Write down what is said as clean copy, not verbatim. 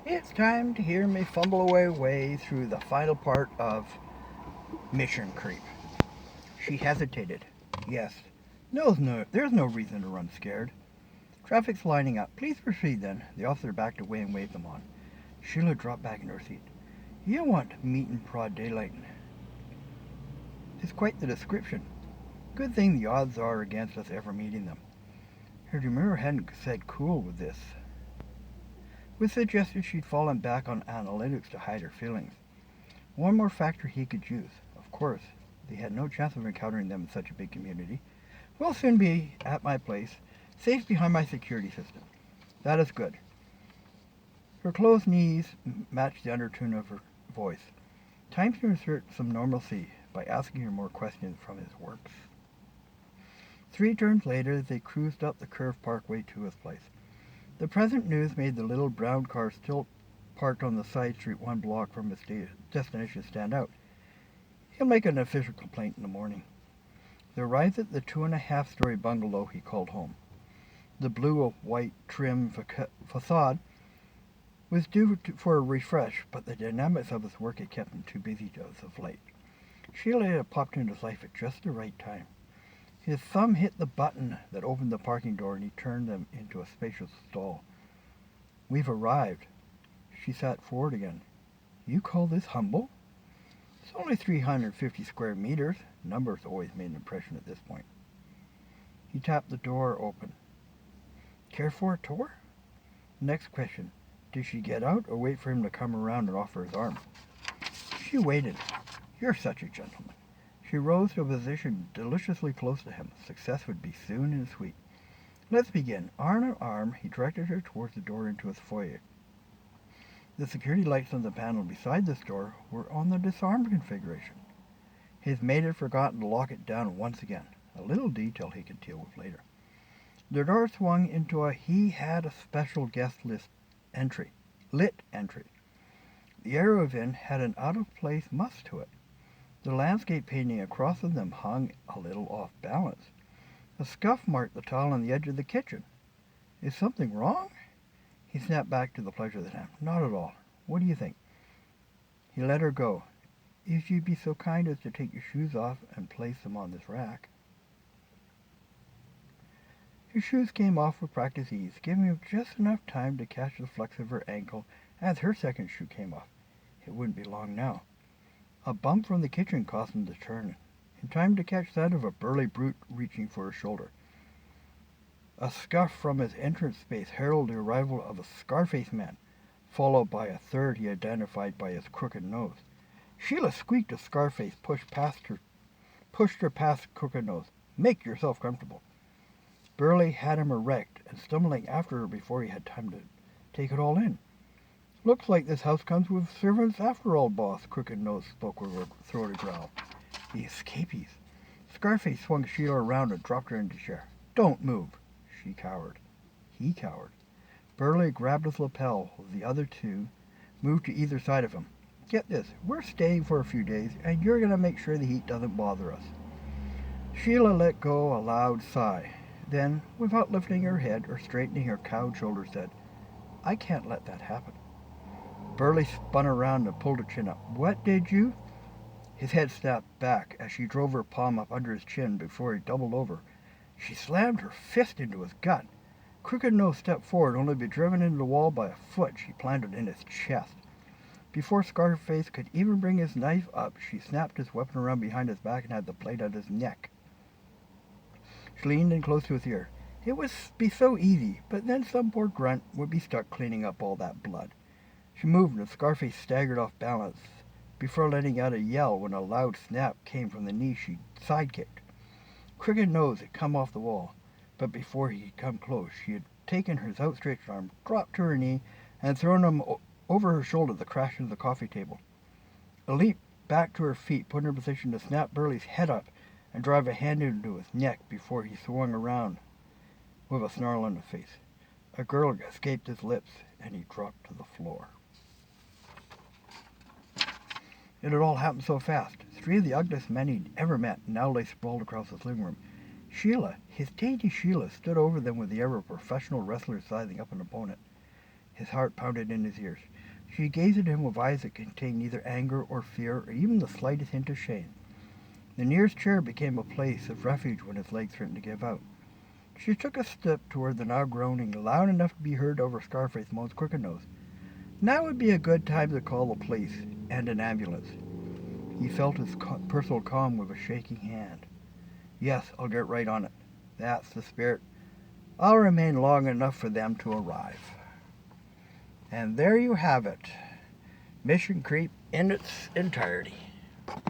It's time to hear me fumble way through the final part of Mission Creep. She hesitated. Yes. There's no reason to run scared. Traffic's lining up. Please proceed then. The officer backed away and waved them on. Sheila dropped back in her seat. You want to meet in broad daylight. It's quite the description. Good thing the odds are against us ever meeting them. Her demure hadn't said cool with this. Which suggested she'd fallen back on analytics to hide her feelings. One more factor he could use. Of course, they had no chance of encountering them in such a big community. We'll soon be at my place, safe behind my security system. That is good. Her closed knees matched the undertone of her voice. Time to insert some normalcy by asking her more questions from his works. 3 turns later, they cruised up the curved parkway to his place. The present news made the little brown car still parked on the side street 1 block from his destination stand out. He'll make an official complaint in the morning. They arrived at the 2.5-story bungalow he called home. The blue-white trim facade was due for a refresh, but the dynamics of his work had kept him too busy as of late. Sheila had popped into his life at just the right time. His thumb hit the button that opened the parking door, and he turned them into a spacious stall. We've arrived. She sat forward again. You call this humble? It's only 350 square meters. Numbers always made an impression at this point. He tapped the door open. Care for a tour? Next question. Did she get out or wait for him to come around and offer his arm? She waited. You're such a gentleman. She rose to a position deliciously close to him. Success would be soon and sweet. Let's begin. Arm in arm, he directed her towards the door into his foyer. The security lights on the panel beside this door were on the disarmed configuration. His mate had forgotten to lock it down once again, a little detail he could deal with later. The door swung into a he had a special guest list entry, lit entry. The area of in had an out-of-place must to it. The landscape painting across from them hung a little off balance. A scuff marked the tile on the edge of the kitchen. Is something wrong? He snapped back to the pleasure of the time. Not at all. What do you think? He let her go. If you'd be so kind as to take your shoes off and place them on this rack. His shoes came off with practiced ease, giving him just enough time to catch the flex of her ankle as her second shoe came off. It wouldn't be long now. A bump from the kitchen caused him to turn, in time to catch sight of a burly brute reaching for his shoulder. A scuff from his entrance space heralded the arrival of a Scarface man, followed by a third he identified by his crooked nose. Sheila squeaked as Scarface pushed her past Crooked Nose. Make yourself comfortable. Burley had him erect and stumbling after her before he had time to take it all in. Looks like this house comes with servants after all, boss, Crooked Nose spoke with a throaty growl. The escapees. Scarface swung Sheila around and dropped her into the chair. Don't move. She cowered. He cowered. Burley grabbed his lapel while the other two moved to either side of him. Get this, we're staying for a few days, and you're going to make sure the heat doesn't bother us. Sheila let go a loud sigh. Then, without lifting her head or straightening her cowed shoulders, said, I can't let that happen. Burley spun around and pulled her chin up. What did you? His head snapped back as she drove her palm up under his chin before he doubled over. She slammed her fist into his gut. Crooked Nose stepped forward, only to be driven into the wall by a foot she planted in his chest. Before Scarface could even bring his knife up, she snapped his weapon around behind his back and had the blade at his neck. She leaned in close to his ear. It would be so easy, but then some poor grunt would be stuck cleaning up all that blood. She moved, and Scarface staggered off balance before letting out a yell when a loud snap came from the knee she sidekicked. Crooked Nose had come off the wall, but before he could come close, she had taken his outstretched arm, dropped to her knee, and thrown him over her shoulder to the crash into the coffee table. A leap back to her feet put her in position to snap Burley's head up and drive a hand into his neck before he swung around with a snarl on his face. A gurgle escaped his lips, and he dropped to the floor. It had all happened so fast. 3 of the ugliest men he'd ever met now lay sprawled across his living room. Sheila, his dainty Sheila, stood over them with the air of a professional wrestler sizing up an opponent. His heart pounded in his ears. She gazed at him with eyes that contained neither anger or fear or even the slightest hint of shame. The nearest chair became a place of refuge when his legs threatened to give out. She took a step toward the now groaning, loud enough to be heard over Scarface Moan's crooked nose. Now would be a good time to call the police and an ambulance. He felt his personal calm with a shaking hand. Yes, I'll get right on it. That's the spirit. I'll remain long enough for them to arrive. And there you have it. Mission Creep in its entirety.